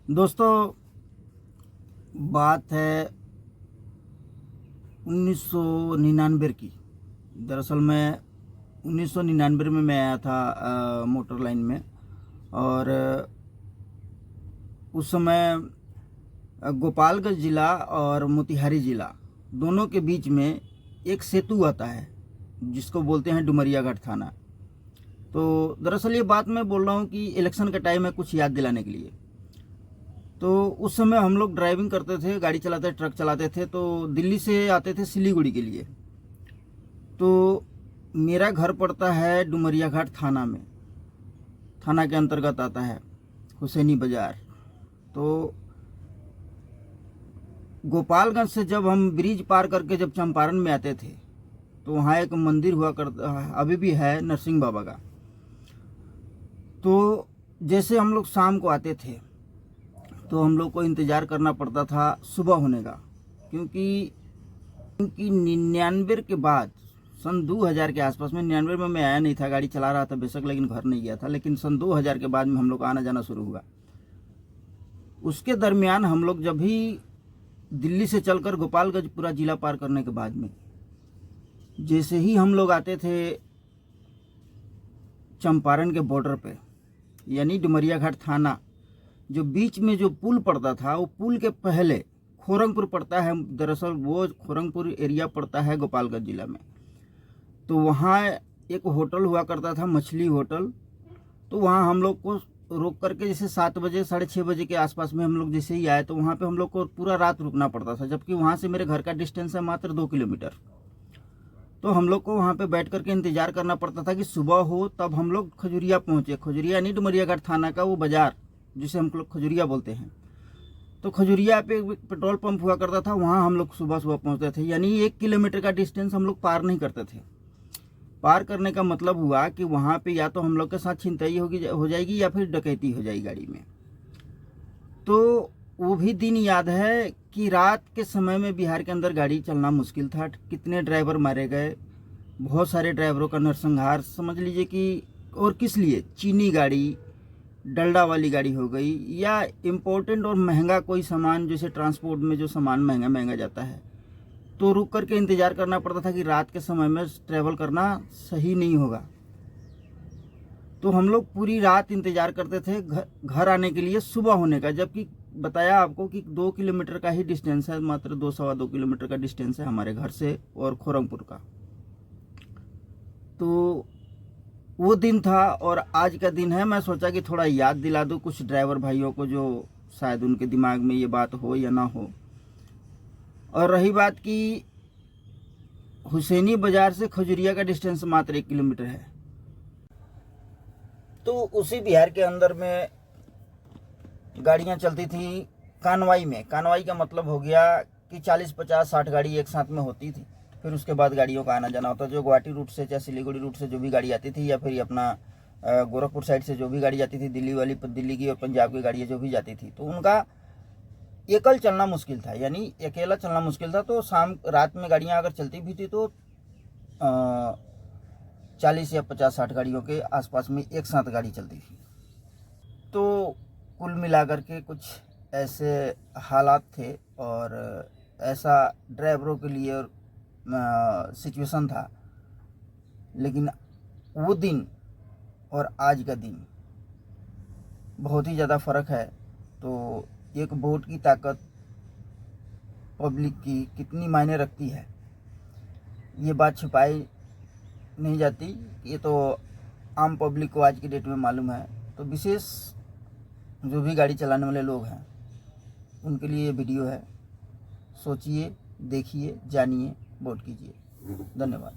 दोस्तों, बात है 1999 की। दरअसल मैं 1999 में मैं आया था मोटर लाइन में। और उस समय गोपालगंज ज़िला और मोतिहारी ज़िला दोनों के बीच में एक सेतु आता है जिसको बोलते हैं डुमरिया घाट थाना। तो दरअसल ये बात मैं बोल रहा हूँ कि इलेक्शन का टाइम है, कुछ याद दिलाने के लिए। तो उस समय हम लोग ड्राइविंग करते थे, गाड़ी चलाते, ट्रक चलाते थे। तो दिल्ली से आते थे सिलीगुड़ी के लिए। तो मेरा घर पड़ता है डुमरिया घाट थाना में, थाना के अंतर्गत आता है हुसैनी बाज़ार। तो गोपालगंज से जब हम ब्रिज पार करके जब चंपारण में आते थे तो वहाँ एक मंदिर हुआ करता, अभी भी है, नरसिंह बाबा का। तो जैसे हम लोग शाम को आते थे तो हम लोग को इंतज़ार करना पड़ता था सुबह होने का, क्योंकि 99 के बाद, सन 2000 के आसपास में, 99 में मैं आया नहीं था, गाड़ी चला रहा था बेशक, लेकिन घर नहीं गया था। लेकिन सन 2000 के बाद में हम लोग आना जाना शुरू हुआ। उसके दरमियान हम लोग जब भी दिल्ली से चलकर गोपालगंज पूरा ज़िला पार करने के बाद में जैसे ही हम लोग आते थे चंपारण के बॉर्डर पे, यानी डुमरिया घाट थाना, जो बीच में जो पुल पड़ता था, वो पुल के पहले खोरंगपुर पड़ता है। दरअसल वो खोरंगपुर एरिया पड़ता है गोपालगंज ज़िला में। तो वहाँ एक होटल हुआ करता था, मछली होटल। तो वहाँ हम लोग को रोक करके, जैसे 7 बजे 6:30 बजे के आसपास में हम लोग जैसे ही आए तो वहाँ पे हम लोग को पूरा रात रुकना पड़ता था, जबकि वहाँ से मेरे घर का डिस्टेंस है मात्र 2 किलोमीटर। तो हम लोग को वहाँ पे बैठ करके इंतज़ार करना पड़ता था कि सुबह हो तब हम लोग खजुरिया पहुँचे। खजुरिया नहीं, डुमरिया घाट थाना का वो बाज़ार जिसे हम लोग खजुरिया बोलते हैं। तो खजुरिया पे पेट्रोल पंप हुआ करता था, वहाँ हम लोग सुबह सुबह पहुँचते थे। यानी 1 किलोमीटर का डिस्टेंस हम लोग पार नहीं करते थे। पार करने का मतलब हुआ कि वहाँ पे या तो हम लोग के साथ छिनतई हो जाएगी या फिर डकैती हो जाएगी गाड़ी में। तो वो भी दिन याद है कि रात के समय में बिहार के अंदर गाड़ी चलना मुश्किल था। कितने ड्राइवर मारे गए, बहुत सारे ड्राइवरों का नरसंहार समझ लीजिए कि। और किस लिए? चीनी गाड़ी, डलडा वाली गाड़ी हो गई, या इम्पोर्टेंट और महंगा कोई सामान, जैसे ट्रांसपोर्ट में जो सामान महंगा महंगा जाता है, तो रुक करके इंतज़ार करना पड़ता था कि रात के समय में ट्रैवल करना सही नहीं होगा। तो हम लोग पूरी रात इंतज़ार करते थे घर आने के लिए सुबह होने का, जबकि बताया आपको कि 2 किलोमीटर का ही डिस्टेंस है, मात्र 2-2.25 किलोमीटर का डिस्टेंस है हमारे घर से और खोरंगपुर का। तो वो दिन था और आज का दिन है। मैं सोचा कि थोड़ा याद दिला दूँ कुछ ड्राइवर भाइयों को, जो शायद उनके दिमाग में ये बात हो या ना हो। और रही बात कि हुसैनी बाज़ार से खजुरिया का डिस्टेंस मात्र 1 किलोमीटर है। तो उसी बिहार के अंदर में गाड़ियाँ चलती थी कानवाई में। कानवाई का मतलब हो गया कि 40, 50, 60 गाड़ी एक साथ में होती थी। फिर उसके बाद गाड़ियों का आना जाना होता, जो गुवाहाटी रूट से चाहे सिलीगुड़ी रूट से जो भी गाड़ी आती थी, या फिर अपना गोरखपुर साइड से जो भी गाड़ी जाती थी, दिल्ली वाली, दिल्ली की और पंजाब की गाड़ियाँ जो भी जाती थी, तो उनका एकल चलना मुश्किल था, यानी अकेला चलना मुश्किल था। तो शाम रात में गाड़ियाँ अगर चलती भी थी तो 40 या 50-60 गाड़ियों के आसपास में एक साथ गाड़ी चलती थी। तो कुल मिलाकर के कुछ ऐसे हालात थे और ऐसा ड्राइवरों के लिए सिचुएशन था। लेकिन वो दिन और आज का दिन बहुत ही ज़्यादा फ़र्क है। तो एक वोट की ताकत पब्लिक की कितनी मायने रखती है, ये बात छिपाई नहीं जाती। ये तो आम पब्लिक को आज की डेट में मालूम है। तो विशेष जो भी गाड़ी चलाने वाले लोग हैं उनके लिए ये वीडियो है। सोचिए, देखिए, जानिए, वोट कीजिए। धन्यवाद।